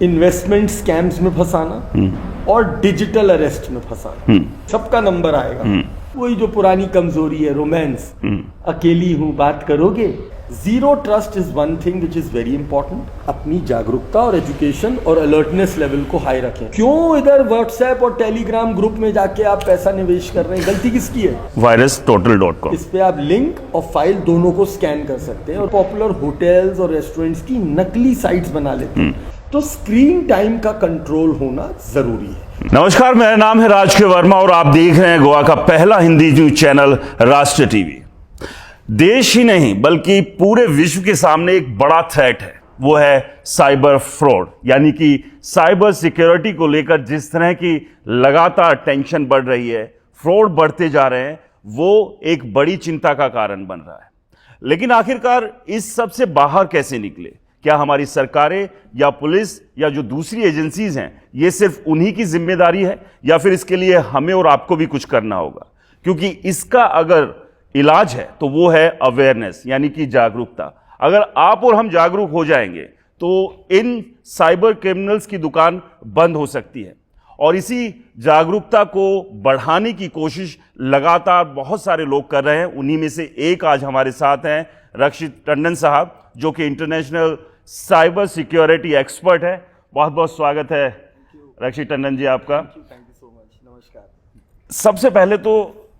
Investment scams में फंसाना और digital arrest में फंसाना, सबका नंबर आएगा। वही जो पुरानी कमजोरी है, रोमांस, अकेली हूं बात करोगे। Zero trust is one thing which is very important. अपनी जागरूकता और एजुकेशन और अलर्टनेस लेवल को हाई रखें। क्यों इधर व्हाट्सएप और टेलीग्राम ग्रुप में जाके आप पैसा निवेश कर रहे हैं? गलती किसकी है? virustotal.com। इस पे आप लिंक और फाइल दोनों को स्कैन कर सकते हैं और पॉपुलर होटल्स और रेस्टोरेंट्स की नकली साइट्स बना लेते हैं। तो स्क्रीन टाइम का कंट्रोल होना जरूरी है। नमस्कार, मेरा नाम है राज के वर्मा और आप देख रहे हैं गोवा का पहला हिंदी न्यूज चैनल राष्ट्र टीवी। देश ही नहीं बल्कि पूरे विश्व के सामने एक बड़ा थ्रेट है, वो है साइबर फ्रॉड। यानी कि साइबर सिक्योरिटी को लेकर जिस तरह की लगातार टेंशन बढ़ रही है, फ्रॉड बढ़ते जा रहे हैं, वो एक बड़ी चिंता का कारण बन रहा है। लेकिन आखिरकार इस सब से बाहर कैसे निकले? क्या हमारी सरकारें या पुलिस या जो दूसरी एजेंसीज हैं, ये सिर्फ उन्हीं की जिम्मेदारी है या फिर इसके लिए हमें और आपको भी कुछ करना होगा? क्योंकि इसका अगर इलाज है तो वो है अवेयरनेस, यानी कि जागरूकता। अगर आप और हम जागरूक हो जाएंगे तो इन साइबर क्रिमिनल्स की दुकान बंद हो सकती है। और इसी जागरूकता को बढ़ाने की कोशिश लगातार बहुत सारे लोग कर रहे हैं। उन्हीं में से एक आज हमारे साथ हैं रक्षित टंडन साहब, जो कि इंटरनेशनल साइबर सिक्योरिटी एक्सपर्ट है। बहुत बहुत स्वागत है रक्षित टंडन जी आपका। Thank you so much. नमस्कार। सबसे पहले तो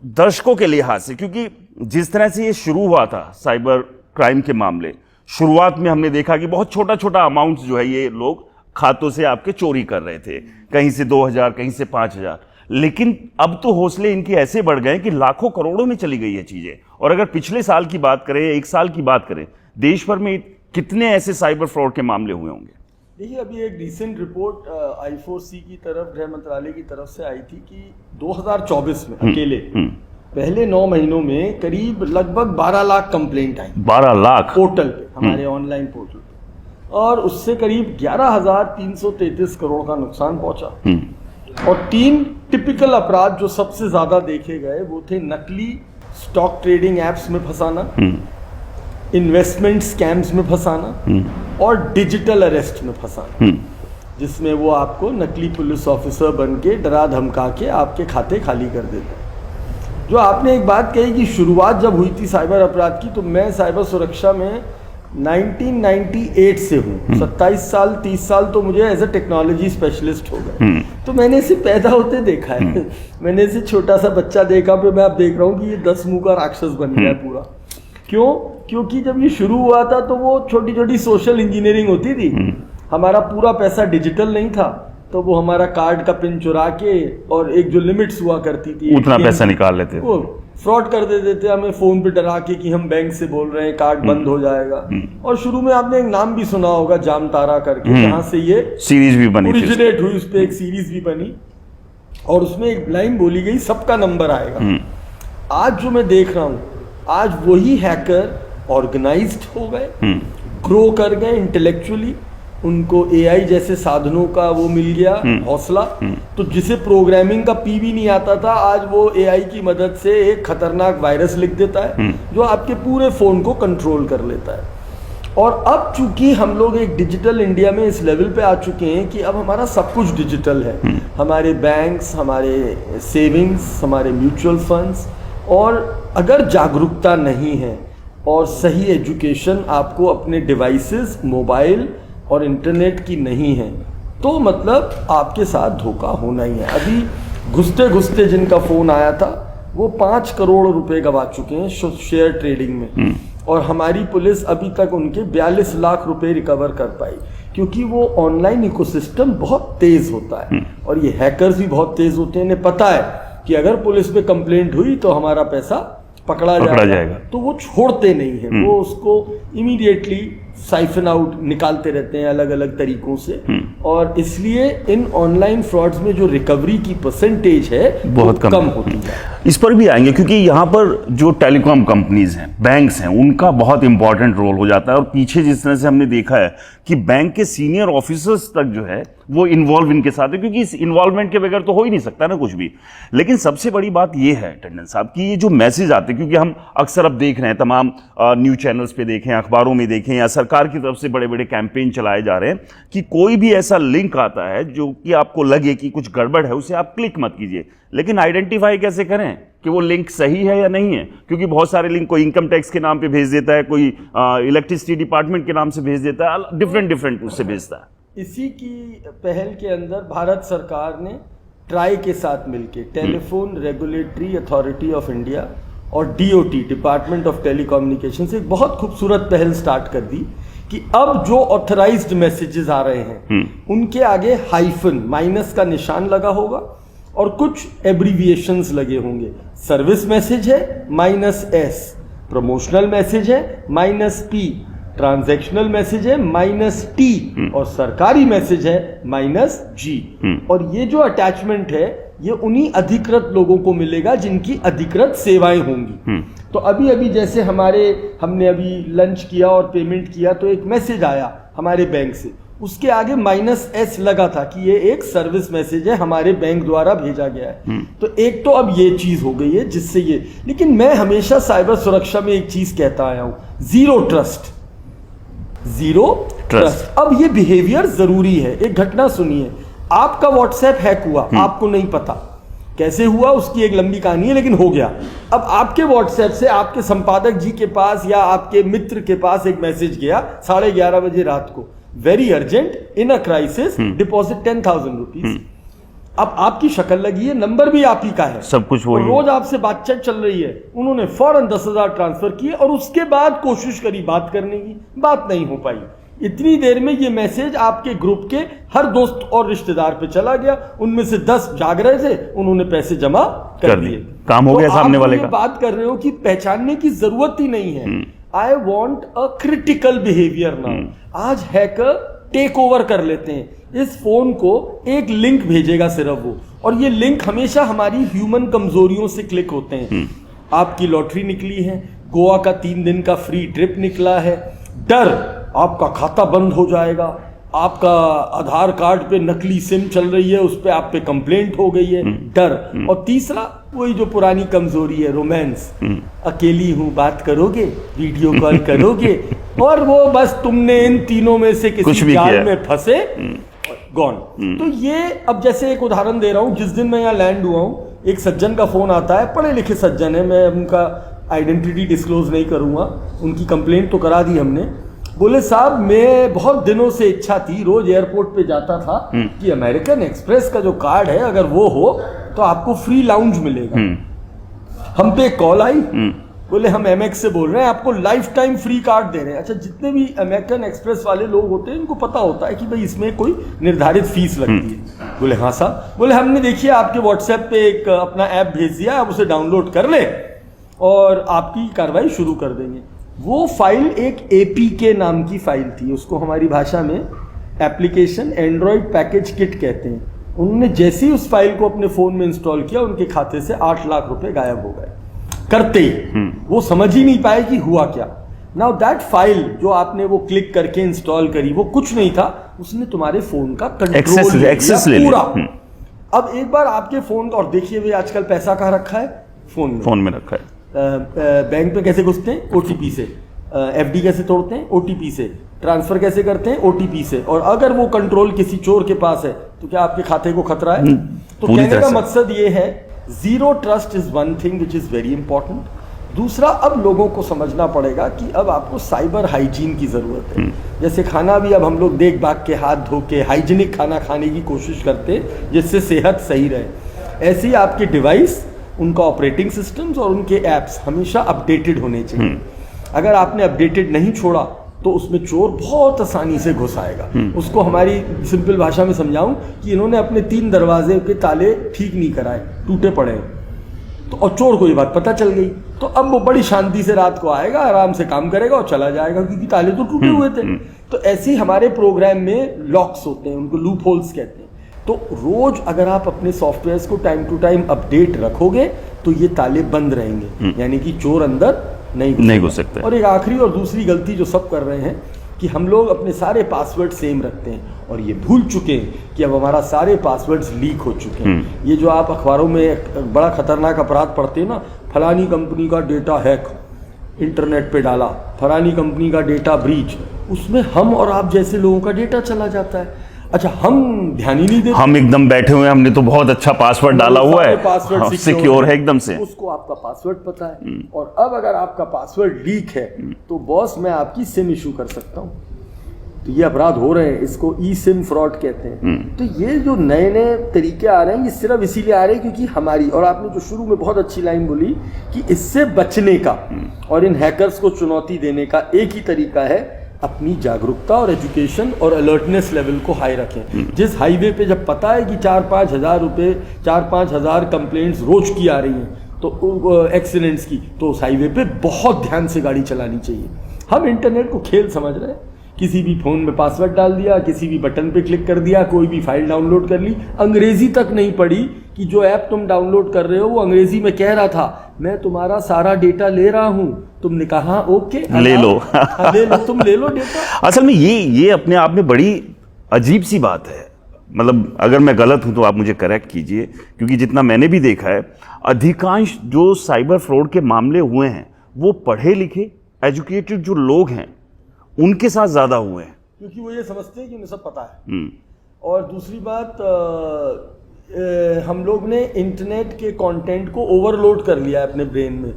दर्शकों के लिहाज से, क्योंकि जिस तरह से ये शुरू हुआ था साइबर क्राइम के मामले, शुरुआत में हमने देखा कि बहुत छोटा छोटा अमाउंट जो है ये लोग खातों से आपके चोरी कर रहे थे, कहीं से 2000, कहीं से 5000। लेकिन अब तो हौसले इनके ऐसे बढ़ गए कि लाखों करोड़ों में चली गई है चीजें। और अगर पिछले साल की बात करें, एक साल की बात करें, देश भर में कितने ऐसे साइबर फ्रॉड के मामले हुए होंगे? देखिए, अभी एक रिसेंट रिपोर्ट I4C की तरफ, गृह मंत्रालय की तरफ से आई थी कि 2024 में अकेले पहले 9 महीनों में करीब लगभग 12 लाख कंप्लेंट आई। 12 लाख पोर्टल पे, हमारे ऑनलाइन पोर्टल पे, और उससे करीब 11,333 करोड़ का नुकसान पहुंचा। और 3 टिपिकल अपराध जो सबसे ज्यादा देखे गए वो थे नकली स्टॉक ट्रेडिंग एप्स में फंसाना, इन्वेस्टमेंट स्कैम्स में फंसाना और डिजिटल अरेस्ट में फंसाना, जिसमें वो आपको नकली पुलिस ऑफिसर बन के डरा धमका के आपके खाते खाली कर देते हैं। जो आपने एक बात कही कि शुरुआत जब हुई थी साइबर अपराध की, तो मैं साइबर सुरक्षा में 1998 से हूँ। 27 साल 30 साल तो मुझे एज ए टेक्नोलॉजी स्पेशलिस्ट हो गए। तो मैंने इसे पैदा होते देखा है। मैंने इसे छोटा सा बच्चा देखा, फिर मैं अब देख रहा हूँ कि ये 10 मुंह का राक्षस बन गया पूरा। क्यों? क्योंकि जब ये शुरू हुआ था तो वो छोटी छोटी सोशल इंजीनियरिंग होती थी। हमारा पूरा पैसा डिजिटल नहीं था, तो वो हमारा कार्ड का पिन चुरा के और एक जो लिमिट्स हुआ करती थी उतना पैसा निकाल लेते थे, वो फ्रॉड कर देते थे हमें फोन पे डरा के कि हम बैंक से बोल रहे हैं, कार्ड बंद हो जाएगा। और शुरू में आपने एक नाम भी सुना होगा, जामतारा करके, जहां से ये सीरीज भी बनी, ओरिजिनेट हुई। उस पर एक सीरीज भी बनी और उसमें एक लाइन बोली गई, सबका नंबर आएगा। आज जो मैं देख रहा हूं, आज वही हैकर ऑर्गेनाइज्ड हो गए, ग्रो कर गए इंटेलेक्चुअली, उनको एआई जैसे साधनों का वो मिल गया हौसला। तो जिसे प्रोग्रामिंग का पी भी नहीं आता था, आज वो एआई की मदद से एक खतरनाक वायरस लिख देता है जो आपके पूरे फोन को कंट्रोल कर लेता है। और अब चूंकि हम लोग एक डिजिटल इंडिया में इस लेवल पे आ चुके हैं कि अब हमारा सब कुछ डिजिटल है। हमारे बैंक्स, हमारे सेविंग्स, हमारे म्यूचुअल फंड्स। और अगर जागरूकता नहीं है और सही एजुकेशन आपको अपने डिवाइसेस, मोबाइल और इंटरनेट की नहीं है, तो मतलब आपके साथ धोखा होना ही है। अभी घुसते घुसते जिनका फोन आया था वो 5 करोड़ रुपए गवा चुके हैं शेयर ट्रेडिंग में। और हमारी पुलिस अभी तक उनके 42 लाख रुपए रिकवर कर पाई, क्योंकि वो ऑनलाइन इकोसिस्टम बहुत तेज होता है और ये हैकर्स भी बहुत तेज होते हैं। इन्हें पता है कि अगर पुलिस पे कंप्लेंट हुई तो हमारा पैसा पकड़ा जाएगा। तो वो छोड़ते नहीं है, वो उसको इमीडिएटली साइफन आउट निकालते रहते हैं अलग अलग तरीकों से। और इसलिए इन ऑनलाइन फ्रॉड्स में जो रिकवरी की परसेंटेज है बहुत कम होती है। इस पर भी आएंगे, क्योंकि यहाँ पर जो टेलीकॉम कंपनीज हैं, बैंक्स हैं, उनका बहुत इंपॉर्टेंट रोल हो जाता है। और पीछे जिस तरह से हमने देखा है कि बैंक के सीनियर ऑफिसर्स तक जो है वो इन्वॉल्व इनके साथ है, क्योंकि इस इन्वॉल्वमेंट के बगैर तो हो ही नहीं सकता ना कुछ भी। लेकिन सबसे बड़ी बात ये है टंडन साहब कि ये जो मैसेज आते हैं, क्योंकि हम अक्सर अब देख रहे हैं तमाम न्यूज चैनल्स पे देखें, अखबारों में देखें, या सरकार की तरफ से बड़े बड़े कैंपेन चलाए जा रहे हैं कि कोई भी ऐसा लिंक आता है जो कि आपको लगे कि कुछ गड़बड़ है, उसे आप क्लिक मत कीजिए। लेकिन आइडेंटिफाई कैसे करें कि वो लिंक सही है या नहीं है? क्योंकि बहुत सारे लिंक कोई इनकम टैक्स के नाम पे भेज देता है, कोई इलेक्ट्रिसिटी डिपार्टमेंट के नाम से भेज देता है, डिफरेंट उससे भेजता है। इसी की पहल के अंदर भारत सरकार ने ट्राई के साथ मिलकर telephone regulatory authority of India और डीओटी डिपार्टमेंट ऑफ टेलीकम्युनिकेशन से एक बहुत खूबसूरत पहल स्टार्ट कर दी कि अब जो ऑथराइज्ड मैसेजेस आ रहे हैं उनके आगे हाइफन माइनस का निशान लगा होगा और कुछ एब्रीविएशंस लगे होंगे। सर्विस मैसेज है -S, प्रमोशनल मैसेज है -P, ट्रांजैक्शनल मैसेज है -T और सरकारी मैसेज है -G। और ये जो अटैचमेंट है ये उन्हीं अधिकृत लोगों को मिलेगा जिनकी अधिकृत सेवाएं होंगी। तो अभी अभी जैसे हमने अभी लंच किया और पेमेंट किया तो एक मैसेज आया हमारे बैंक से, उसके आगे -S लगा था कि ये एक सर्विस मैसेज है, हमारे बैंक द्वारा भेजा गया है। तो एक तो अब ये चीज हो गई है जिससे ये, लेकिन मैं हमेशा साइबर सुरक्षा में एक चीज कहता आया हूं, जीरो ट्रस्ट। अब ये बिहेवियर जरूरी है। एक घटना सुनिए, आपका व्हाट्सएप हैक हुआ, आपको नहीं पता कैसे हुआ, उसकी एक लंबी कहानी है, लेकिन हो गया। अब आपके व्हाट्सएप से आपके संपादक जी के पास या आपके मित्र के पास एक मैसेज गया 11:30 बजे रात को, very urgent in a crisis, deposit 10,000 rupees. अब आपकी शक्ल लगी है, नंबर भी आप ही का है, सब कुछ वही, रोज आपसे बातचीत चल रही है। उन्होंने फौरन 10,000 ट्रांसफर किए और उसके बाद कोशिश करी बात करने की, बात नहीं हो पाई। इतनी देर में ये मैसेज आपके ग्रुप के हर दोस्त और रिश्तेदार पे चला गया, उनमें से 10 जाग रहे थे, उन्होंने पैसे जमा कर दिए, काम हो गया सामने वाले का। बात कर रहे हो कि पहचानने की जरूरत ही नहीं है। I want a critical behaviour now. आज हैकर टेक ओवर कर लेते हैं, इस फोन को एक लिंक भेजेगा सिर्फ वो, और ये लिंक हमेशा हमारी ह्यूमन कमजोरियों से क्लिक होते हैं। आपकी लॉटरी निकली है, गोवा का 3 दिन का फ्री ट्रिप निकला है, डर आपका खाता बंद हो जाएगा, आपका आधार कार्ड पे नकली सिम चल रही है, उस पे आप पे कंप्लेंट हो गई है, डर। और तीसरा वही जो पुरानी कमजोरी है, रोमांस, अकेली हूं, बात करोगे, वीडियो कॉल करोगे, और वो बस तुमने इन तीनों में से किसी जाल में फंसे, गॉन। तो ये अब जैसे एक उदाहरण दे रहा हूं, जिस दिन मैं यहाँ लैंड हुआ हूं, एक सज्जन का फोन आता है, पढ़े लिखे सज्जन है, मैं उनका आइडेंटिटी डिस्क्लोज नहीं करूंगा, उनकी कंप्लेंट तो करा दी हमने। बोले साहब मैं बहुत दिनों से इच्छा थी, रोज एयरपोर्ट पे जाता था कि अमेरिकन एक्सप्रेस का जो कार्ड है अगर वो हो तो आपको फ्री लाउंज मिलेगा। हम पे एक कॉल आई, बोले हम एमएक्स से बोल रहे हैं, आपको लाइफ टाइम फ्री कार्ड दे रहे हैं। अच्छा, जितने भी अमेरिकन एक्सप्रेस वाले लोग होते हैं इनको पता होता है कि भाई इसमें कोई निर्धारित फीस लगती है। बोले हाँ साहब। बोले हमने देखिए आपके व्हाट्सएप पे एक अपना ऐप भेज दिया, आप उसे डाउनलोड कर ले और आपकी कार्रवाई शुरू कर देंगे। वो फाइल एक APK नाम की फाइल थी, उसको हमारी भाषा में एप्लीकेशन एंड्रॉयड पैकेज किट कहते हैं। उन्होंने जैसे ही उस फाइल को अपने फोन में इंस्टॉल किया, उनके खाते से 8 लाख रुपए गायब हो गए करते ही। वो समझ ही नहीं पाए कि हुआ क्या। नाउ दैट फाइल जो आपने वो क्लिक करके इंस्टॉल करी, वो कुछ नहीं था, उसने तुम्हारे फोन का कंट्रोल एक्सेस ले लिया पूरा। अब एक बार आपके फोन का, और देखिए भाई आजकल पैसा कहाँ रखा है, फोन में रखा है। बैंक में कैसे घुसते हैं, OTP से। FD कैसे तोड़ते हैं, OTP से। ट्रांसफर कैसे करते हैं, OTP से। और अगर वो कंट्रोल किसी चोर के पास है तो क्या आपके खाते को खतरा है? तो कहने का मकसद ये है, zero trust is one thing which is very important. दूसरा, अब लोगों को समझना पड़ेगा कि अब आपको साइबर हाइजीन की जरूरत है। जैसे खाना भी अब हम लोग देख भाग के, हाथ धो के, हाइजीनिक खाना खाने की कोशिश करते हैं जिससे सेहत सही रहे। ऐसे ही आपके डिवाइस, उनका ऑपरेटिंग सिस्टम्स और उनके ऐप्स हमेशा अपडेटेड होने चाहिए। अगर आपने अपडेटेड नहीं छोड़ा तो उसमें चोर बहुत आसानी से घुस आएगा। उसको हमारी सिंपल भाषा में समझाऊं कि इन्होंने अपने 3 दरवाजे के ताले ठीक नहीं कराए, टूटे पड़े हैं, तो और चोर को ये बात पता चल गई, तो अब वो बड़ी शांति से रात को आएगा, आराम से काम करेगा और चला जाएगा, क्योंकि ताले तो टूटे हुए थे। तो ऐसे ही हमारे प्रोग्राम में लॉक्स होते हैं, उनको लूप होल्स कहते हैं। तो रोज अगर आप अपने सॉफ्टवेयर्स को टाइम टू टाइम अपडेट रखोगे तो ये ताले बंद रहेंगे, यानी कि चोर अंदर नहीं घुस सकते। और एक आखिरी और दूसरी गलती जो सब कर रहे हैं, कि हम लोग अपने सारे पासवर्ड सेम रखते हैं और ये भूल चुके हैं कि अब हमारा सारे पासवर्ड्स लीक हो चुके हैं। ये जो आप अखबारों में एक बड़ा खतरनाक अपराध पढ़ते हैं ना, फलानी कंपनी का डेटा हैक इंटरनेट पे डाला, फलानी कंपनी का डेटा ब्रीच, उसमें हम और आप जैसे लोगों का डेटा चला जाता है। अच्छा, हम ध्यान ही नहीं देते, हम एकदम बैठे हुए हैं, हमने तो बहुत अच्छा पासवर्ड डाला हुआ है, पासवर्ड सिक्योर है एकदम से, उसको आपका पासवर्ड पता है। और अब अगर आपका पासवर्ड लीक है तो बॉस मैं आपकी सिम इशू कर सकता हूँ। तो ये अपराध हो रहे हैं, इसको ई सिम फ्रॉड कहते हैं। तो ये जो नए नए तरीके आ रहे हैं, ये सिर्फ इसीलिए आ रहे हैं क्योंकि हमारी, और आपने जो शुरू में बहुत अच्छी लाइन बोली कि इससे बचने का और इन हैकर्स को चुनौती देने का एक ही तरीका है, अपनी जागरूकता और एजुकेशन और अलर्टनेस लेवल को हाई रखें। जिस हाईवे पे जब पता है कि 4-5 हज़ार रुपये, 4-5 हज़ार कंप्लेंट्स रोज की आ रही हैं तो एक्सीडेंट्स की, तो उस हाईवे पे बहुत ध्यान से गाड़ी चलानी चाहिए। हम इंटरनेट को खेल समझ रहे हैं, किसी भी फ़ोन में पासवर्ड डाल दिया, किसी भी बटन पे क्लिक कर दिया, कोई भी फाइल डाउनलोड कर ली, अंग्रेजी तक नहीं पढ़ी कि जो ऐप तुम डाउनलोड कर रहे हो वो अंग्रेजी में कह रहा था मैं तुम्हारा सारा डेटा ले रहा हूं, तुमने कहा ओके ले लो ले लो, तुम ले लो डेटा। असल में ये अपने आप में बड़ी अजीब सी बात है। मतलब अगर मैं गलत हूं तो आप मुझे करेक्ट कीजिए, क्योंकि जितना मैंने भी देखा है, अधिकांश जो साइबर फ्रॉड के मामले हुए हैं वो पढ़े लिखे एजुकेटेड जो लोग हैं उनके साथ ज्यादा हुए हैं, क्योंकि वो ये समझते हैं कि उन्हें सब पता है। और दूसरी बात, हम लोग ने इंटरनेट के कंटेंट को ओवरलोड कर लिया है अपने ब्रेन में,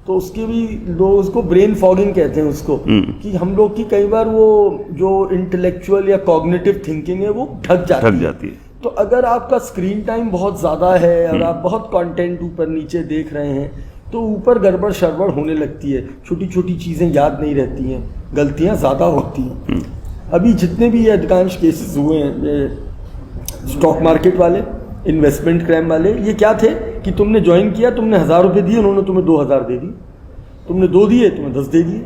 तो उसके भी लोग उसको ब्रेन फॉगिंग कहते हैं उसको, कि हम लोग की कई बार वो जो इंटेलेक्चुअल या कॉग्निटिव थिंकिंग है वो ढक जाती है। तो अगर आपका स्क्रीन टाइम बहुत ज़्यादा है और आप बहुत कंटेंट ऊपर नीचे देख रहे हैं तो ऊपर गड़बड़ शड़बड़ होने लगती है, छोटी छोटी चीज़ें याद नहीं रहती हैं, गलतियां ज़्यादा होती हैं। अभी जितने भी ये अधिकांश केसेस हुए हैं, स्टॉक मार्केट वाले, इन्वेस्टमेंट क्राइम वाले, ये क्या थे कि तुमने ज्वाइन किया, तुमने 1000 रुपये दिए, उन्होंने तुम्हें 2000 दे दिए, तुमने 2 दिए, तुम्हें 10 दे दिए,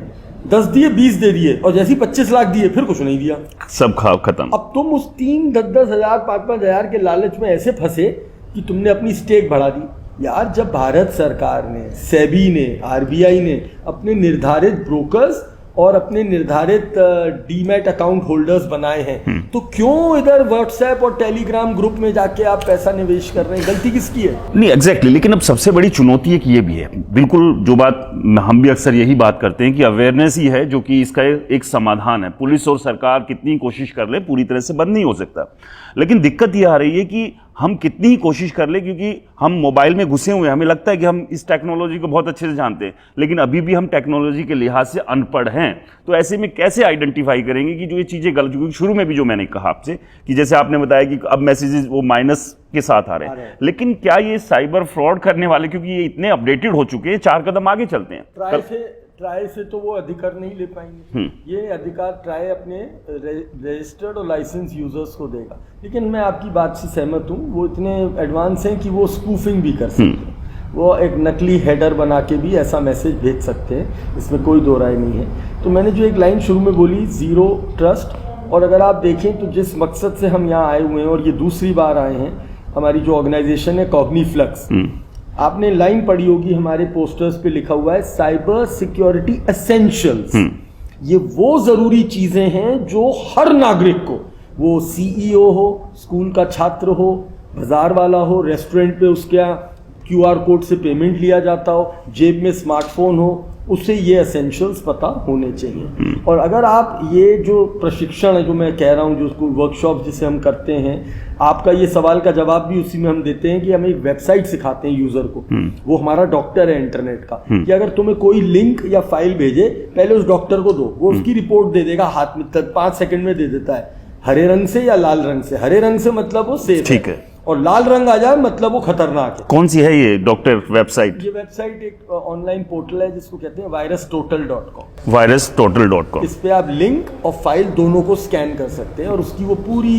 10 दिए 20 दे दिए, और जैसे ही 25 लाख दिए फिर कुछ नहीं दिया, सब खाओ खत्म। अब तुम उस 3-10 हज़ार 5-5 हज़ार के लालच में ऐसे फंसे कि तुमने अपनी स्टेक बढ़ा दी। यार, जब भारत सरकार ने, सेबी ने, आरबीआई ने अपने निर्धारित ब्रोकर्स और अपने निर्धारित डीमैट अकाउंट होल्डर्स बनाए हैं, तो क्यों इधर व्हाट्सएप और टेलीग्राम ग्रुप में जाके आप पैसा निवेश कर रहे हैं? गलती किसकी है? नहीं, एग्जैक्टली। लेकिन अब सबसे बड़ी चुनौती एक ये भी है, बिल्कुल जो बात हम भी अक्सर यही बात करते हैं कि अवेयरनेस ही है जो कि इसका एक समाधान है। पुलिस और सरकार कितनी कोशिश कर ले, पूरी तरह से बंद नहीं हो सकता। लेकिन दिक्कत ये आ रही है कि हम कितनी ही कोशिश कर ले, क्योंकि हम मोबाइल में घुसे हुए हैं, हमें लगता है कि हम इस टेक्नोलॉजी को बहुत अच्छे से जानते हैं, लेकिन अभी भी हम टेक्नोलॉजी के लिहाज से अनपढ़ हैं। तो ऐसे में कैसे आइडेंटिफाई करेंगे कि जो ये चीज़ें गलत, क्योंकि शुरू में भी जो मैंने कहा आपसे कि जैसे आपने बताया कि अब मैसेजेस वो माइनस के साथ आ रहे हैं, लेकिन क्या ये साइबर फ्रॉड करने वाले, क्योंकि ये इतने अपडेटेड हो चुके हैं, 4 कदम आगे चलते हैं, ट्राई से तो वो अधिकार नहीं ले पाएंगे। ये अधिकार ट्राई अपने रजिस्टर्ड और लाइसेंस यूजर्स को देगा। लेकिन मैं आपकी बात से सहमत हूँ, वो इतने एडवांस हैं कि वो स्पूफिंग भी कर सकते हैं, वो एक नकली हेडर बना के भी ऐसा मैसेज भेज सकते हैं, इसमें कोई दो राय नहीं है। तो मैंने जो एक लाइन शुरू में बोली, ज़ीरो ट्रस्ट, और अगर आप देखें तो जिस मकसद से हम यहाँ आए हुए हैं और ये दूसरी बार आए हैं, हमारी जो ऑर्गेनाइजेशन है कॉग्निफ्लक्स, आपने लाइन पढ़ी होगी, हमारे पोस्टर्स पे लिखा हुआ है साइबर सिक्योरिटी एसेंशियल्स। ये वो जरूरी चीजें हैं जो हर नागरिक को, वो सीईओ हो, स्कूल का छात्र हो, बाजार वाला हो, रेस्टोरेंट पे उसके यहाँ क्यूआर कोड से पेमेंट लिया जाता हो, जेब में स्मार्टफोन हो, उससे ये एसेंशियल्स पता होने चाहिए। और अगर आप ये जो प्रशिक्षण है जो मैं कह रहा हूँ, जो स्कूल वर्कशॉप जिसे हम करते हैं, आपका ये सवाल का जवाब भी उसी में हम देते हैं कि हम एक वेबसाइट सिखाते हैं यूजर को, वो हमारा डॉक्टर है इंटरनेट का, कि अगर तुम्हें कोई लिंक या फाइल भेजे, पहले उस डॉक्टर को दो, वो उसकी रिपोर्ट दे देगा हाथ में, 5 सेकंड में दे देता है, हरे रंग से या लाल रंग से। हरे रंग से मतलब वो सेफ है, और लाल रंग आ जाए मतलब वो खतरनाक है। कौन सी है ये डॉक्टर वेबसाइट? ये वेबसाइट एक ऑनलाइन पोर्टल है जिसको कहते हैं virustotal.com। virustotal.com। इस पे आप लिंक और फाइल दोनों को स्कैन कर सकते हैं और उसकी वो पूरी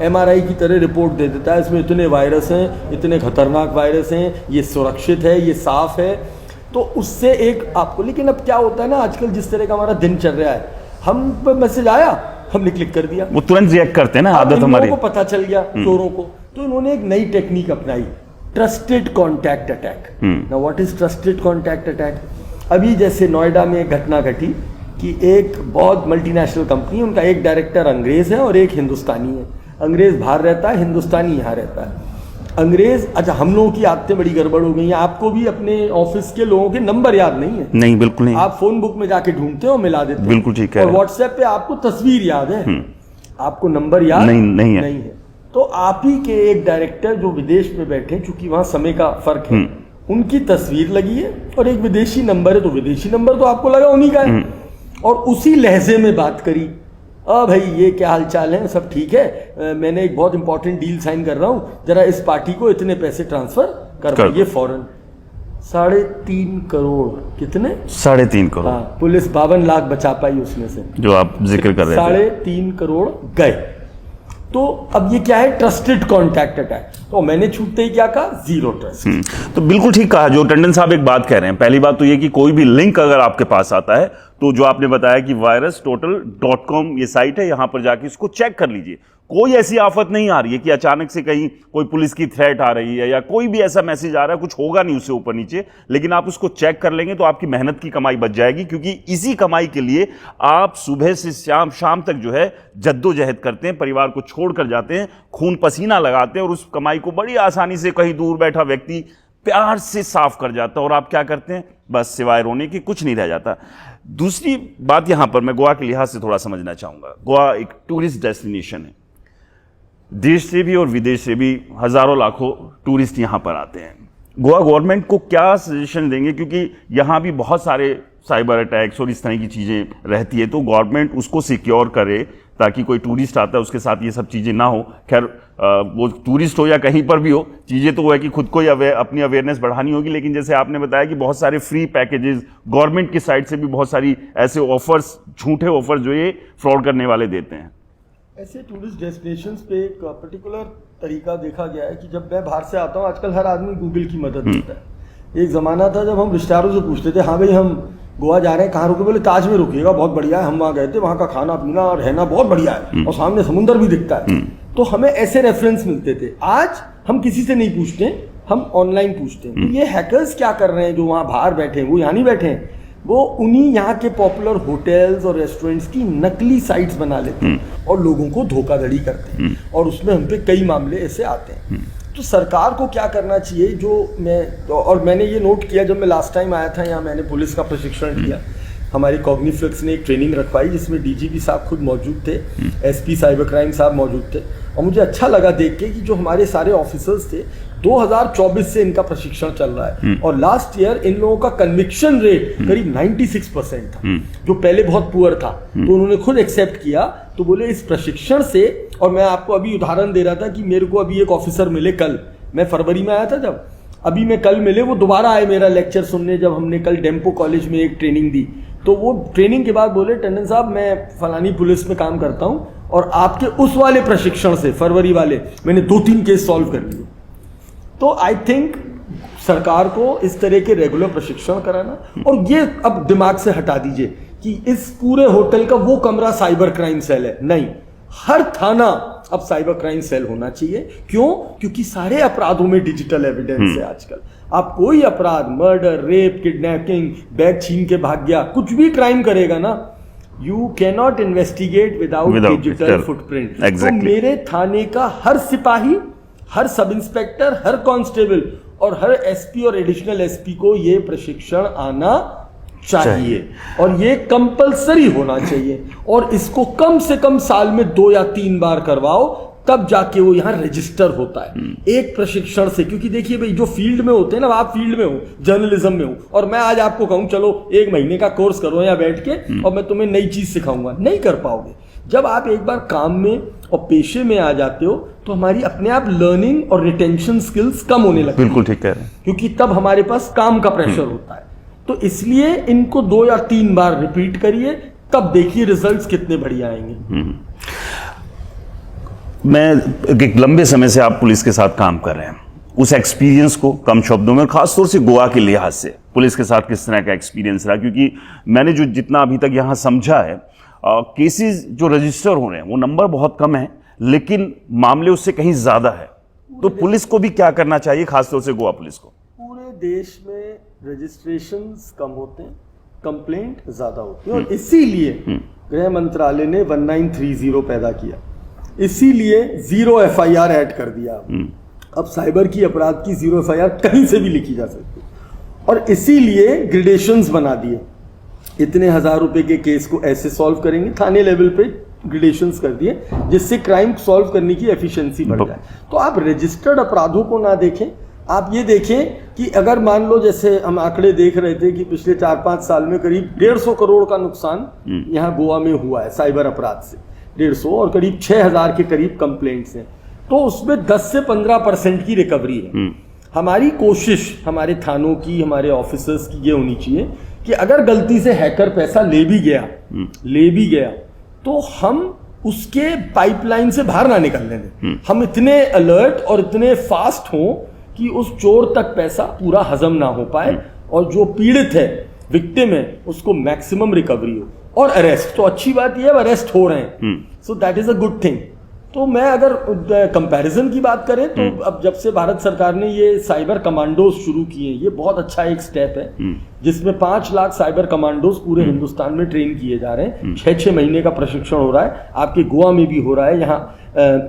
MRI की तरह रिपोर्ट दे देता है, इसमें इतने वायरस हैं, इतने खतरनाक वायरस हैं, ये सुरक्षित है, ये साफ है। तो उससे एक आपको, लेकिन अब क्या होता है ना, आजकल जिस तरह का हमारा दिन चल रहा है, हम पे मैसेज आया, हमने क्लिक कर दिया, वो तुरंत रिएक्ट करते हैं ना, आदत हमारी को पता चल गया चोरों को। तो इन्होंने एक नई टेक्निक अपनाई, trusted contact attack. Now what is trusted contact attack? अभी जैसे नोएडा में एक घटना घटी कि एक बहुत मल्टीनेशनल कंपनी है, उनका एक डायरेक्टर अंग्रेज है और एक हिंदुस्तानी है। अंग्रेज बाहर रहता है, हिंदुस्तानी यहाँ रहता है। अंग्रेज, अच्छा हम लोगों की आदतें बड़ी गड़बड़ हो गई हैं। आपको भी अपने ऑफिस के लोगों के नंबर याद नहीं है? नहीं, बिल्कुल नहीं। आप फोन बुक में जाके ढूंढते हो, मिला देते हो। बिल्कुल ठीक है। और व्हाट्सएप पे आपको तस्वीर याद है, आपको नंबर याद नहीं है। तो आप ही के एक डायरेक्टर जो विदेश में बैठे, चूंकि वहां समय का फर्क है, उनकी तस्वीर लगी है और एक विदेशी नंबर है, तो विदेशी नंबर तो आपको लगा उन्हीं का है। और उसी लहजे में बात करी, भाई ये क्या हाल चाल है, सब ठीक है, मैंने एक बहुत इंपॉर्टेंट डील साइन कर रहा हूं, जरा इस पार्टी को इतने पैसे ट्रांसफर कर ये फौरन। 3.5 करोड़, कितने? 3.5 करोड़। हाँ, पुलिस 52 लाख बचा पाई उसमें से, जो आप जिक्र कर रहे थे। 3.5 करोड़ गए। तो अब ये क्या है? Trusted contact attack. तो मैंने छूटते ही क्या कहा? Zero trust. तो बिल्कुल ठीक कहा जो टंडन साहब एक बात कह रहे हैं। पहली बात तो ये कि कोई भी लिंक अगर आपके पास आता है, तो जो आपने बताया कि virustotal.com ये साइट है, यहां पर जाके इसको चेक कर लीजिए। कोई ऐसी आफत नहीं आ रही है कि अचानक से कहीं कोई पुलिस की थ्रेट आ रही है या कोई भी ऐसा मैसेज आ रहा है, कुछ होगा नहीं उससे ऊपर नीचे, लेकिन आप उसको चेक कर लेंगे तो आपकी मेहनत की कमाई बच जाएगी, क्योंकि इसी कमाई के लिए आप सुबह से शाम तक जो है जद्दोजहद करते हैं, परिवार को छोड़कर जाते हैं, खून पसीना लगाते हैं और उस कमाई को बड़ी आसानी से कहीं दूर बैठा व्यक्ति प्यार से साफ कर जाता है और आप क्या करते हैं? बस सिवाय रोने के कुछ नहीं रह जाता। दूसरी बात यहां पर मैं गोवा के लिहाज से थोड़ा समझना चाहूंगा। गोवा एक टूरिस्ट डेस्टिनेशन है, देश से भी और विदेश से भी हजारों लाखों टूरिस्ट यहां पर आते हैं। गोवा गवर्नमेंट को क्या सजेशन देंगे, क्योंकि यहां भी बहुत सारे साइबर अटैक्स और इस तरह की चीजें रहती है, तो गवर्नमेंट उसको सिक्योर करे ताकि कोई टूरिस्ट आता है उसके साथ ये सब चीजें ना हो। खैर वो टूरिस्ट हो या कहीं पर भी हो, चीजें तो वो है कि खुद को ही अपनी अवेयरनेस बढ़ानी होगी, लेकिन जैसे आपने बताया कि बहुत सारे फ्री पैकेजेस गवर्नमेंट की साइड से भी बहुत सारी ऐसे ऑफर्स, झूठे ऑफर्स जो ये फ्रॉड करने वाले देते हैं। ऐसे टूरिस्ट डेस्टिनेशंस पे एक पर्टिकुलर तरीका देखा गया है कि जब मैं बाहर से आता हूँ, आजकल हर आदमी गूगल की मदद लेता है। एक ज़माना था जब हम रिश्तेदारों से पूछते थे, हाँ भाई हम गोवा जा रहे हैं, कहाँ रुके? बोले ताज में रुकिएगा, बहुत बढ़िया है, हम वहाँ गए थे, वहाँ का खाना पीना और रहना बहुत बढ़िया है और सामने समुंदर भी दिखता है। तो हमें ऐसे रेफरेंस मिलते थे। आज हम किसी से नहीं पूछते, हम ऑनलाइन पूछते हैं। तो ये हैकर्स क्या कर रहे हैं, जो वहाँ बाहर बैठे हैं, वो यहाँ नहीं बैठे हैं, वो उन्हीं यहाँ के पॉपुलर होटल्स और रेस्टोरेंट्स की नकली साइट्स बना लेते हैं और लोगों को धोखाधड़ी करते हैं, और उसमें हम पे कई मामले ऐसे आते हैं। तो सरकार को क्या करना चाहिए, जो मैंने ये नोट किया जब मैं लास्ट टाइम आया था यहाँ, मैंने पुलिस का प्रशिक्षण किया, हमारी कॉग्निफ्लिक्स ने एक ट्रेनिंग रखवाई जिसमें डीजीपी साहब खुद मौजूद थे, एसपी साइबर क्राइम साहब मौजूद थे, और मुझे अच्छा लगा देख के कि जो हमारे सारे ऑफिसर्स थे, 2024 से इनका प्रशिक्षण चल रहा है और लास्ट ईयर इन लोगों का कन्विक्शन रेट करीब 96% था, जो पहले बहुत पुअर था। तो उन्होंने खुद एक्सेप्ट किया, तो बोले इस प्रशिक्षण से, और मैं आपको अभी उदाहरण दे रहा था कि मेरे को अभी एक ऑफिसर मिले कल, मैं फरवरी में आया था जब, अभी मैं कल मिले, वो दोबारा आए मेरा लेक्चर सुनने, जब हमने कल डेम्पो कॉलेज में एक ट्रेनिंग दी। तो वो ट्रेनिंग के बाद बोले, टंडन साहब मैं फलानी पुलिस में काम करता हूँ और आपके उस वाले प्रशिक्षण से, फरवरी वाले, मैंने 2-3 केस सॉल्व कर लिए। तो आई थिंक सरकार को इस तरह के रेगुलर प्रशिक्षण कराना, और ये अब दिमाग से हटा दीजिए कि इस पूरे होटल का वो कमरा साइबर क्राइम सेल है, नहीं, हर थाना अब साइबर क्राइम सेल होना चाहिए। क्यों? क्योंकि सारे अपराधों में डिजिटल एविडेंस है आजकल। आप कोई अपराध, मर्डर, रेप, किडनैपिंग, बैग छीन के भाग गया, कुछ भी क्राइम करेगा ना, you can not investigate without digital footprint. तो मेरे थाने का हर सिपाही, हर सब इंस्पेक्टर, हर कांस्टेबल और हर एसपी और एडिशनल एसपी को ये प्रशिक्षण आना चाहिए और ये कंपलसरी होना चाहिए, और इसको कम से कम साल में 2 या 3 बार करवाओ, तब जाके वो यहाँ रजिस्टर होता है एक प्रशिक्षण से। क्योंकि देखिए भाई, जो फील्ड में होते हैं ना, आप फील्ड में हो, जर्नलिज्म में हो, और मैं आज आपको कहूँ चलो 1 महीने का कोर्स करो यहाँ बैठ के और मैं तुम्हें नई चीज सिखाऊंगा, नहीं कर पाओगे। जब आप एक बार काम में और पेशे में आ जाते हो तो हमारी अपने आप लर्निंग और रिटेंशन स्किल्स कम होने लगती है। बिल्कुल ठीक कह रहे हैं। क्योंकि तब हमारे पास काम का प्रेशर होता है। तो इसलिए इनको 2 या 3 बार रिपीट करिए, तब देखिए रिजल्ट्स कितने बढ़िया आएंगे। मैं एक लंबे समय से आप पुलिस के साथ काम कर रहे हैं, उस एक्सपीरियंस को कम शब्दों में, और खासतौर से गोवा के लिहाज से पुलिस के साथ किस तरह का एक्सपीरियंस रहा? क्योंकि मैंने जो जितना अभी तक यहाँ समझा है, केसेस जो रजिस्टर हो रहे हैं वो नंबर बहुत कम है, लेकिन मामले उससे कहीं ज्यादा है। तो पुलिस को भी क्या करना चाहिए, खासतौर से गोवा पुलिस को? पूरे देश में रजिस्ट्रेशंस कम होते हैं, कंप्लेंट ज्यादा होती है। और इसीलिए गृह मंत्रालय ने 1930 पैदा किया, इसीलिए 0 FIR ऐड कर दिया। अब साइबर की अपराध की 0 FIR कहीं से भी लिखी जा सकती है, और इसीलिए ग्रेडेशंस बना दिए। इतने 1000 रुपए के केस को ऐसे सॉल्व करेंगे, थाने लेवल पे ग्रेडेशंस कर दिए, जिससे क्राइम सॉल्व करने की एफिशिएंसी बढ़ जाए। तो आप रजिस्टर्ड अपराधों को ना देखें, आप ये देखें कि अगर मान लो, जैसे हम आंकड़े देख रहे थे कि पिछले 4-5 साल में करीब 150 करोड़ का नुकसान यहाँ गोवा में हुआ है साइबर अपराध से, 150, और करीब 6000 के करीब कंप्लेंट्स हैं, तो उसमें 10 से 15% की रिकवरी है। हमारी कोशिश, हमारे थानों की, हमारे ऑफिसर्स की ये होनी चाहिए कि अगर गलती से हैकर पैसा ले भी गया तो हम उसके पाइपलाइन से बाहर ना निकलने दें। हम इतने अलर्ट और इतने फास्ट हों कि उस चोर तक पैसा पूरा हजम ना हो पाए, और जो पीड़ित है, विक्टिम है, उसको मैक्सिमम रिकवरी हो। और अरेस्ट, तो अच्छी बात यह है अरेस्ट हो रहे हैं, so that is a good thing. तो मैं अगर कंपैरिजन की बात करें तो अब जब से भारत सरकार ने ये साइबर कमांडोज शुरू किए, ये बहुत अच्छा एक स्टेप है, जिसमें 5 लाख साइबर कमांडोज पूरे हिंदुस्तान में ट्रेन किए जा रहे हैं। 6-6 महीने का प्रशिक्षण हो रहा है, आपके गोवा में भी हो रहा है, यहाँ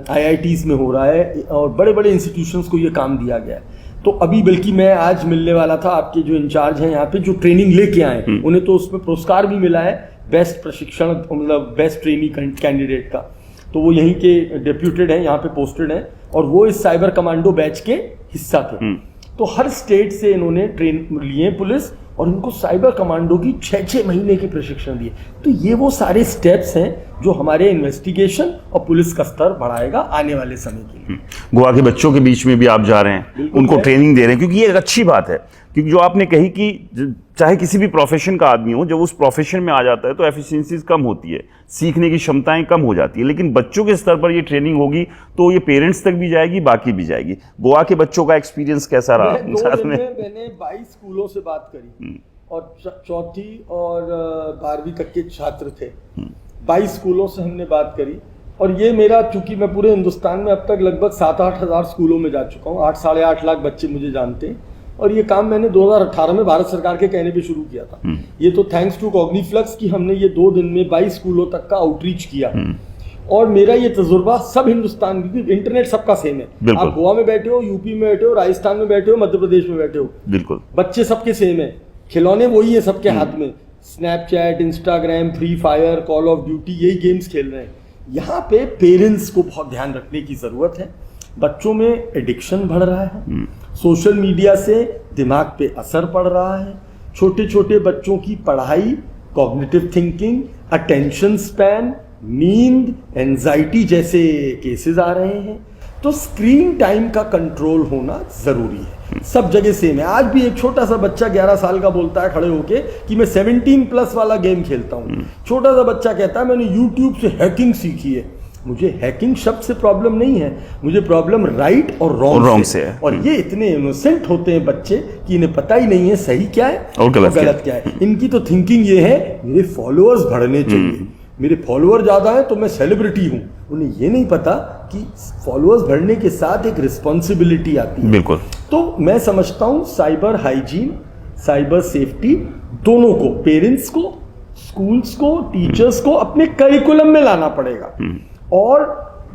IITs में हो रहा है, और बड़े बड़े इंस्टीट्यूशंस को ये काम दिया गया है। तो अभी बल्कि मैं आज मिलने वाला था आपके जो इंचार्ज हैं यहाँ पे, जो ट्रेनिंग लेके आए, उन्हें तो उसमें पुरस्कार भी मिला है बेस्ट प्रशिक्षण, मतलब बेस्ट ट्रेनी कैंडिडेट का। तो वो यहीं के डेप्यूटेड हैं, यहाँ पे पोस्टेड हैं, और वो इस साइबर कमांडो बैच के हिस्सा थे। तो हर स्टेट से इन्होंने ट्रेन लिए पुलिस, और उनको साइबर कमांडो की 6-6 महीने के प्रशिक्षण दिए। तो ये वो सारे स्टेप्स हैं जो हमारे इन्वेस्टिगेशन और पुलिस का स्तर बढ़ाएगा आने वाले समय के लिए। गोवा के बच्चों के बीच में भी आप जा रहे हैं, उनको ट्रेनिंग दे रहे हैं, क्योंकि ये एक अच्छी बात है। क्योंकि जो आपने कही कि चाहे किसी भी प्रोफेशन का आदमी हो, जब उस प्रोफेशन में आ जाता है तो एफिशिएंसीज कम होती है, सीखने की क्षमताएं कम हो जाती है। लेकिन बच्चों के स्तर पर ये ट्रेनिंग होगी तो ये पेरेंट्स तक भी जाएगी, बाकी भी जाएगी। गोवा के बच्चों का एक्सपीरियंस कैसा रहा? मैंने 22 स्कूलों से बात करी, और 4ठी और 12वीं तक के छात्र थे। 22 स्कूलों से हमने बात करी, और ये मेरा, चूंकि मैं पूरे हिंदुस्तान में अब तक लगभग 7-8 हज़ार स्कूलों में जा चुका हूँ, 8-8.5 लाख बच्चे मुझे जानते हैं, और ये काम मैंने 2018 में भारत सरकार के कहने पे शुरू किया था। ये तो थैंक्स टू कॉग्निफ्लक्स कि हमने ये 2 दिन में 22 स्कूलों तक का आउटरीच किया। और मेरा ये तजुर्बा सब हिंदुस्तान, क्योंकि इंटरनेट सबका सेम है, आप गोवा में बैठे हो, यूपी में बैठे हो, राजस्थान में बैठे हो, मध्य प्रदेश में बैठे हो, बिल्कुल बच्चे सबके सेम है, खिलौने वही है सबके हाथ में, Snapchat, Instagram, free fire, call of duty, यही गेम्स खेल रहे हैं। यहाँ पे पेरेंट्स को बहुत ध्यान रखने की जरूरत है। बच्चों में एडिक्शन बढ़ रहा है, सोशल मीडिया से दिमाग पे असर पड़ रहा है, छोटे छोटे बच्चों की पढ़ाई, कॉग्निटिव थिंकिंग, अटेंशन स्पैन, नींद, एंजाइटी जैसे केसेस आ रहे हैं। तो स्क्रीन टाइम का कंट्रोल होना जरूरी है, सब जगह सेम है। आज भी एक छोटा सा बच्चा 11 साल का बोलता है खड़े होके कि मैं 17+ वाला गेम खेलता हूँ। छोटा सा बच्चा कहता है मैंने YouTube से हैकिंग सीखी है। मुझे हैकिंग शब्द से प्रॉब्लम नहीं है, मुझे प्रॉब्लम राइट और रॉन्ग से है। और ये इतने इनोसेंट होते हैं बच्चे कि इन्हें पता ही नहीं है सही क्या है और गलत क्या है। इनकी तो थिंकिंग ये है मेरे फॉलोअर्स बढ़ने चाहिए, मेरे फॉलोअर ज्यादा है तो मैं सेलिब्रिटी हूँ। उन्हें ये नहीं पता कि फॉलोअर्स बढ़ने के साथ एक रिस्पॉन्सिबिलिटी आती है। बिल्कुल। तो मैं समझता हूँ साइबर हाइजीन, साइबर सेफ्टी दोनों को, पेरेंट्स को, स्कूल्स को, टीचर्स को अपने करिकुलम में लाना पड़ेगा। और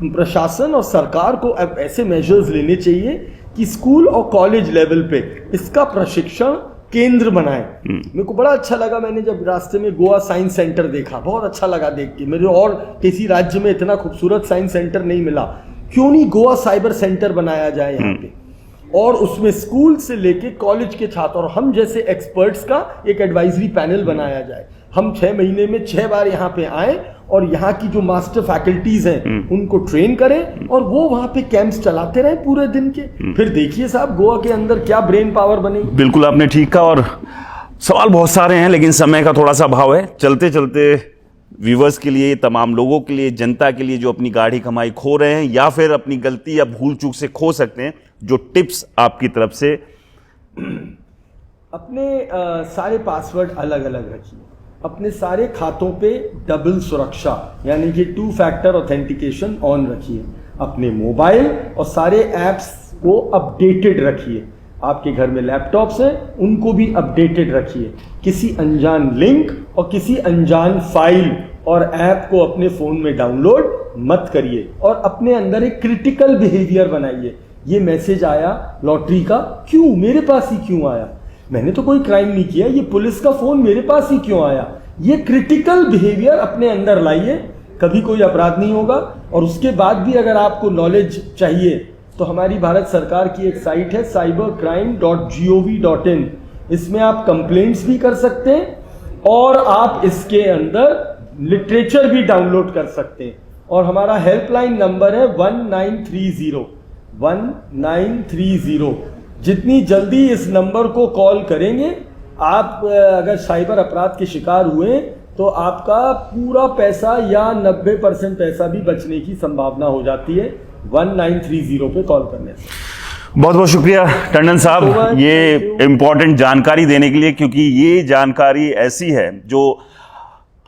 प्रशासन और सरकार को अब ऐसे मेजर्स लेने चाहिए कि स्कूल और कॉलेज लेवल पे इसका प्रशिक्षण केंद्र बनाए। मेरे को बड़ा अच्छा लगा, मैंने जब रास्ते में गोवा साइंस सेंटर देखा, बहुत अच्छा लगा देख के। मेरे और किसी राज्य में इतना खूबसूरत साइंस सेंटर नहीं मिला। क्यों नहीं गोवा साइबर सेंटर बनाया जाए यहाँ पे, और उसमें स्कूल से लेके कॉलेज के छात्र और हम जैसे एक्सपर्ट्स का एक एडवाइजरी पैनल बनाया जाए। हम 6 महीने में 6 बार यहाँ पे आए और यहाँ की जो मास्टर फैकल्टीज हैं उनको ट्रेन करें, और वो वहाँ पे कैंप्स चलाते रहे पूरे दिन के। फिर देखिए साहब गोवा के अंदर क्या ब्रेन पावर बनेगी। बिल्कुल आपने ठीक कहा, और सवाल बहुत सारे हैं लेकिन समय का थोड़ा सा अभाव है। चलते चलते व्यूवर्स के लिए, तमाम लोगों के लिए, जनता के लिए जो अपनी गाढ़ी कमाई खो रहे हैं या फिर अपनी गलती या भूल चूक से खो सकते हैं, जो टिप्स आपकी तरफ से। अपने सारे पासवर्ड अलग अलग रखिए, अपने सारे खातों पे डबल सुरक्षा यानी कि 2 फैक्टर ऑथेंटिकेशन ऑन रखिए, अपने मोबाइल और सारे ऐप्स को अपडेटेड रखिए, आपके घर में लैपटॉप्स हैं, उनको भी अपडेटेड रखिए। किसी अनजान लिंक और किसी अनजान फाइल और ऐप को अपने फ़ोन में डाउनलोड मत करिए और अपने अंदर एक क्रिटिकल बिहेवियर बनाइए। ये मैसेज आया लॉटरी का, क्यों मेरे पास ही क्यों आया? मैंने तो कोई क्राइम नहीं किया, ये पुलिस का फ़ोन मेरे पास ही क्यों आया? ये क्रिटिकल बिहेवियर अपने अंदर लाइए, कभी कोई अपराध नहीं होगा। और उसके बाद भी अगर आपको नॉलेज चाहिए तो हमारी भारत सरकार की एक साइट है cybercrime.gov.in। इसमें आप कंप्लेंट्स भी कर सकते हैं और आप इसके अंदर लिटरेचर भी डाउनलोड कर सकते हैं। और हमारा हेल्पलाइन नंबर है 1930। जितनी जल्दी इस नंबर को कॉल करेंगे, आप अगर साइबर अपराध के शिकार हुए तो आपका पूरा पैसा या 90% पैसा भी बचने की संभावना हो जाती है 1930 पे कॉल करने से। बहुत बहुत शुक्रिया टंडन साहब, ये इंपॉर्टेंट जानकारी देने के लिए, क्योंकि ये जानकारी ऐसी है जो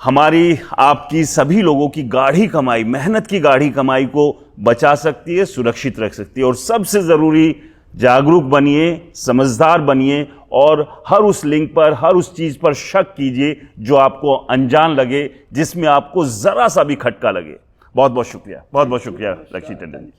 हमारी आपकी सभी लोगों की गाढ़ी कमाई, मेहनत की गाढ़ी कमाई को बचा सकती है, सुरक्षित रख सकती है। और सबसे ज़रूरी, जागरूक बनिए, समझदार बनिए और हर उस लिंक पर, हर उस चीज़ पर शक कीजिए जो आपको अनजान लगे, जिसमें आपको ज़रा सा भी खटका लगे। बहुत बहुत शुक्रिया, बहुत बहुत शुक्रिया लक्ष्मी टंडन जी।